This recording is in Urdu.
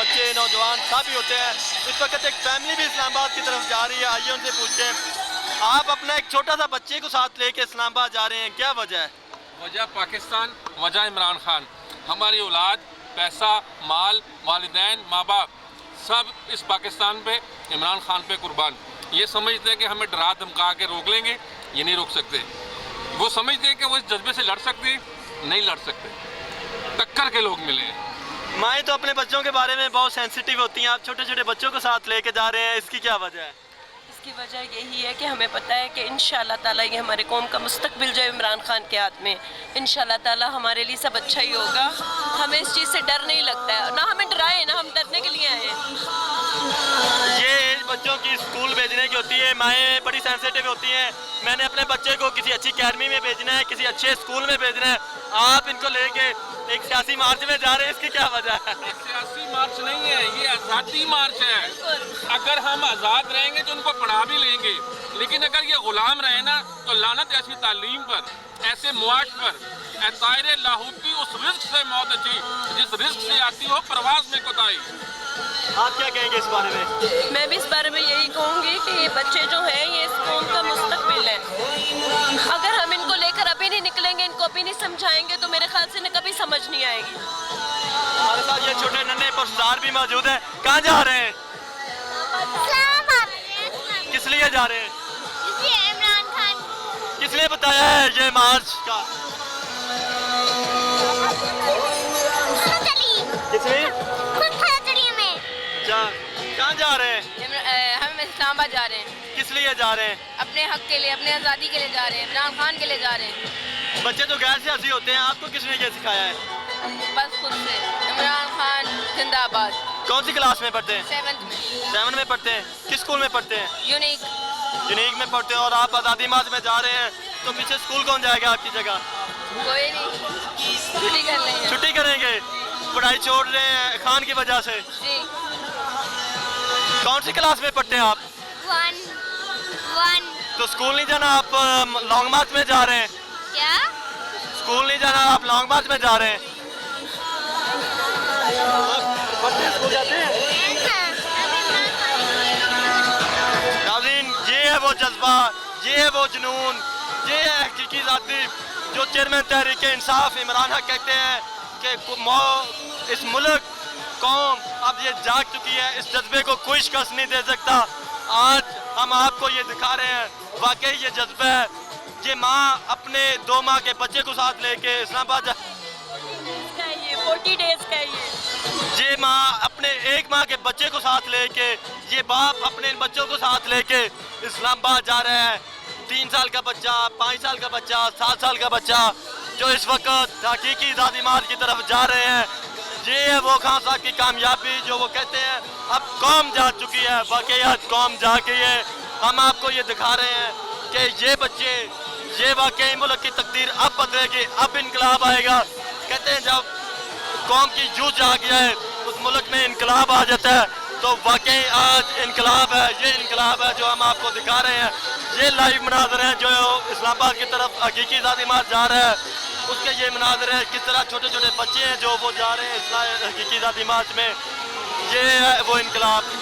بچے نوجوان سبھی ہوتے ہیں. اس وقت ایک فیملی بھی اسلام آباد کی طرف جا رہی ہے, آئیے ان سے پوچھتے ہیں. آپ اپنا ایک چھوٹا سا بچے کو ساتھ لے کے اسلام آباد جا رہے ہیں, کیا وجہ ہے؟ وجہ پاکستان, وجہ عمران خان. ہماری اولاد, پیسہ, مال, والدین, ماں باپ سب اس پاکستان پہ, عمران خان پہ قربان. یہ سمجھتے ہیں کہ ہمیں ڈرا دھمکا کے روک لیں گے, یہ نہیں روک سکتے. وہ سمجھتے ہیں کہ وہ اس جذبے سے لڑ سکتے ہیں, نہیں لڑ سکتے. ٹکر کے لوگ ملے ہیں. مائیں تو اپنے بچوں کے بارے میں بہت سینسیٹیو ہوتی ہیں, آپ چھوٹے چھوٹے بچوں کو ساتھ لے کے جا رہے ہیں, اس کی کیا وجہ ہے؟ اس کی وجہ یہی ہے کہ ہمیں پتہ ہے کہ انشاءاللہ تعالیٰ یہ ہمارے قوم کا مستقبل جو ہے عمران خان کے ہاتھ میں, انشاءاللہ تعالیٰ ہمارے لیے سب اچھا ہی ہوگا. ہمیں اس چیز سے ڈر نہیں لگتا ہے, نہ ہمیں ڈرائے, نہ ہم ڈرنے کے لیے آئے ہیں. یہ بچوں کی اسکول بھیجنے کی ہوتی ہے, مائیں بڑی سینسیٹیو ہوتی ہیں. میں نے اپنے بچے کو کسی اچھی اکیڈمی میں بھیجنا ہے, کسی اچھے اسکول میں بھیجنا ہے, آپ ان کو لے کے ایک سیاسی مارچ میں جا رہے ہیں, اس کی کیا وجہ ہے؟ یہ سیاسی مارچ نہیں ہے, یہ آزادی مارچ ہے. اگر ہم آزاد رہیں گے تو ان کو پڑھا بھی لیں گے, لیکن اگر یہ غلام رہے نا تو لعنت ایسی تعلیم پر, ایسے معاش پر. اے طائر لاہوتی, اس رزق سے موت اچھی جس رزق سے آتی ہو پرواز میں کوتاہی. آپ کیا کہیں گے اس بارے میں؟ میں بھی اس بارے میں یہی کہوں گی کہ یہ بچے جو ہیں یہ اس قوم کا مستقبل ہے. اگر ہم ان کو لے کر ابھی نہیں نکلیں گے, ان کو ابھی نہیں سمجھائیں گے, تو میرے خیال سے انہیں کبھی سمجھ نہیں آئے گی. ہمارے ساتھ یہ چھوٹے ننھے پرستار بھی موجود ہیں. کہاں جا رہے ہیں؟ کس لیے جا رہے ہیں؟ عمران خان. کس نے بتایا ہے یہ مارچ کا؟ کس نے؟ کہاں جا رہے ہیں؟ ہم اسلام آباد جا رہے ہیں. کس لیے جا رہے ہیں؟ اپنے حق کے لیے, اپنے آزادی کے لیے جا رہے ہیں, عمران خان کے لیے جا رہے ہیں. بچے تو غیر سیاسی ہوتے ہیں, آپ کو کس نے یہ سکھایا ہے؟ بس خود سے. عمران خان زندہ آباد. کون سی کلاس میں پڑھتے ہیں؟ 7th میں. 7 میں پڑھتے ہیں. کس اسکول میں پڑھتے ہیں؟ یونیک. یونیک میں پڑھتے ہیں. اور آپ آزادی مارچ میں جا رہے ہیں, تو پیچھے اسکول کون جائے گا آپ کی جگہ؟ کوئی نہیں, چھٹی کر لیں گے. چھٹی کریں گے. پڑھائی چھوڑ رہے ہیں خان کی وجہ سے. جی. کون سی کلاس میں پڑھتے ہیں آپ؟ 1 تو اسکول نہیں جانا, آپ لانگ مارچ میں جا رہے ہیں. کیا؟ اسکول نہیں جانا, آپ لانگ مارچ میں جا رہے ہیں. بچے اسکول جاتے ہیں. ناظرین, یہ ہے وہ جذبہ, یہ ہے وہ جنون, یہ ہے حقیقی ذاتی جو چیئرمین تحریک انصاف عمران حق کہتے ہیں کہ اس ملک قوم اب یہ جاگ چکی ہے, اس جذبے کو کوئی شکست نہیں دے سکتا. آج ہم آپ کو یہ دکھا رہے ہیں, واقعی یہ جذبہ ہے. یہ ماں اپنے 2 ماہ کے بچے کو ساتھ لے کے اسلام آباد 40 days کا یہ ماں اپنے 1 ماہ کے بچے کو ساتھ لے کے, یہ باپ اپنے بچوں کو ساتھ لے کے اسلام آباد جا رہا ہے. 3 سال کا بچہ, 5 سال کا بچہ, 7 سال کا بچہ جو اس وقت حقیقی آزادی مارچ کی طرف جا رہے ہیں. یہ ہے وہ خان صاحب کی کامیابی جو وہ کہتے ہیں اب قوم جا چکی ہے. واقعی آج قوم جا گئی ہے. ہم آپ کو یہ دکھا رہے ہیں کہ یہ بچے, یہ واقعی ملک کی تقدیر اب بدلے گی, اب انقلاب آئے گا. کہتے ہیں جب قوم کی جوجھ جاگ جائے اس ملک میں انقلاب آ جاتا ہے, تو واقعی آج انقلاب ہے. یہ انقلاب ہے جو ہم آپ کو دکھا رہے ہیں. یہ لائیو مناظر ہیں جو اسلام آباد کی طرف حقیقی آزادی مارچ جا رہا ہے, اس کے یہ مناظر ہیں کس طرح چھوٹے چھوٹے بچے ہیں جو وہ جا رہے ہیں حقیقی آزادی مارچ میں. یہ ہے وہ انقلاب.